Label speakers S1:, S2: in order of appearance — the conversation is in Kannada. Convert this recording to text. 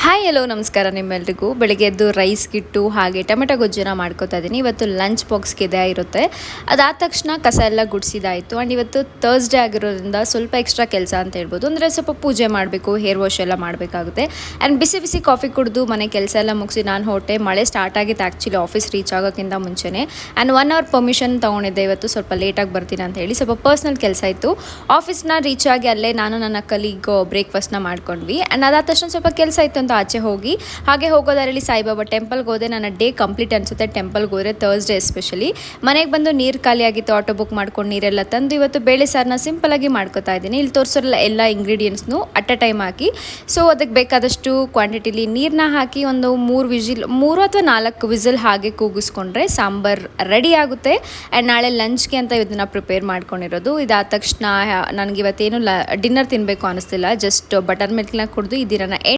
S1: ಹಾಯ್ ಹಲೋ ನಮಸ್ಕಾರ ನಿಮ್ಮೆಲ್ರಿಗೂ. ಬೆಳಗ್ಗೆ ಎದ್ದು ರೈಸ್ ಗಿಟ್ಟು ಹಾಗೆ ಟೊಮೆಟೊ ಗೊಜ್ಜನ್ನ ಮಾಡ್ಕೋತಾ ಇದ್ದೀನಿ. ಇವತ್ತು ಲಂಚ್ ಬಾಕ್ಸ್ಗೆ ಇದೇ ಇರುತ್ತೆ. ಅದಾದ ತಕ್ಷಣ ಕಸ ಎಲ್ಲ ಗುಡಿಸಿದಾಯಿತು. ಆ್ಯಂಡ್ ಇವತ್ತು ಥರ್ಸ್ಡೇ ಆಗಿರೋದ್ರಿಂದ ಸ್ವಲ್ಪ ಎಕ್ಸ್ಟ್ರಾ ಕೆಲಸ ಅಂತ ಹೇಳ್ಬೋದು. ಅಂದರೆ ಸ್ವಲ್ಪ ಪೂಜೆ ಮಾಡಬೇಕು, ಹೇರ್ ವಾಶ್ ಎಲ್ಲ ಮಾಡಬೇಕಾಗುತ್ತೆ. ಆ್ಯಂಡ್ ಬಿಸಿ ಬಿಸಿ ಕಾಫಿ ಕುಡಿದು ಮನೆ ಕೆಲಸ ಎಲ್ಲ ಮುಗಿಸಿ ನಾನು ಹೊರಟೆ. ಮಳೆ ಸ್ಟಾರ್ಟ್ ಆಗಿತ್ತು ಆ್ಯಕ್ಚುಲಿ ಆಫೀಸ್ ರೀಚ್ ಆಗೋಕ್ಕಿಂತ ಮುಂಚೆನೇ. ಆ್ಯಂಡ್ 1 ಅವರ್ ಪರ್ಮಿಷನ್ ತೊಗೊಂಡಿದ್ದೆ ಇವತ್ತು, ಸ್ವಲ್ಪ ಲೇಟಾಗಿ ಬರ್ತೀನಿ ಅಂತ ಹೇಳಿ. ಸ್ವಲ್ಪ ಪರ್ಸ್ನಲ್ ಕೆಲಸ ಇತ್ತು. ಆಫೀಸ್ನ ರೀಚ್ ಆಗಿ ಅಲ್ಲೇ ನಾನು ನನ್ನ ಕಲೀಗ್ ಬ್ರೇಕ್ಫಾಸ್ಟ್ನ ಮಾಡ್ಕೊಂಡ್ವಿ. ಆ್ಯಂಡ್ ಅದಾದ ತಕ್ಷಣ ಸ್ವಲ್ಪ ಕೆಲಸ ಇತ್ತು ಅಂತ ಆಚೆ ಹೋಗಿ ಹಾಗೆ ಹೋಗೋದಾರಲ್ಲಿ ಸಾಯಿಬಾಬಾ ಟೆಂಪಲ್ಗೆ ಹೋದೆ. ನನ್ನ ಡೇ ಕಂಪ್ಲೀಟ್ ಅನಿಸುತ್ತೆ ಟೆಂಪಲ್ಗೆ ಹೋದರೆ, ಥರ್ಸ್ಡೇ ಎಸ್ಪೆಷಲಿ. ಮನೆಗೆ ಬಂದು ನೀರು ಖಾಲಿ ಆಗಿತ್ತು, ಆಟೋ ಬುಕ್ ಮಾಡ್ಕೊಂಡು ನೀರೆಲ್ಲ ತಂದು ಇವತ್ತು ಬೇಳೆ ಸಾರನ್ನ ಸಿಂಪಲಾಗಿ ಮಾಡ್ಕೊತಾ ಇದ್ದೀನಿ. ಇಲ್ಲಿ ತೋರಿಸೋಲ್ಲ ಎಲ್ಲ ಇಂಗ್ರೀಡಿಯೆಂಟ್ಸ್ನು ಅಟ್ ಅ ಟೈಮ್ ಹಾಕಿ. ಸೊ ಅದಕ್ಕೆ ಬೇಕಾದಷ್ಟು ಕ್ವಾಂಟಿಟಿಲಿ ನೀರನ್ನ ಹಾಕಿ ಒಂದು 3 ಅಥವಾ 4 ವಿಸಿಲ್ ಹಾಗೆ ಕೂಗಿಸ್ಕೊಂಡ್ರೆ ಸಾಂಬಾರು ರೆಡಿ ಆಗುತ್ತೆ. ಆ್ಯಂಡ್ ನಾಳೆ ಲಂಚ್ಗೆ ಅಂತ ಇದನ್ನು ಪ್ರಿಪೇರ್ ಮಾಡ್ಕೊಂಡಿರೋದು. ಇದಾದ ತಕ್ಷಣ ನನಗೆ ಇವತ್ತೇನು ಡಿನ್ನರ್ ತಿನ್ನಬೇಕು ಅನ್ನಿಸ್ತಿಲ್ಲ. ಜಸ್ಟ್ ಬಟರ್ ಮಿಲ್ಕ್ನ ಕುಡಿದು ಈ ದಿನ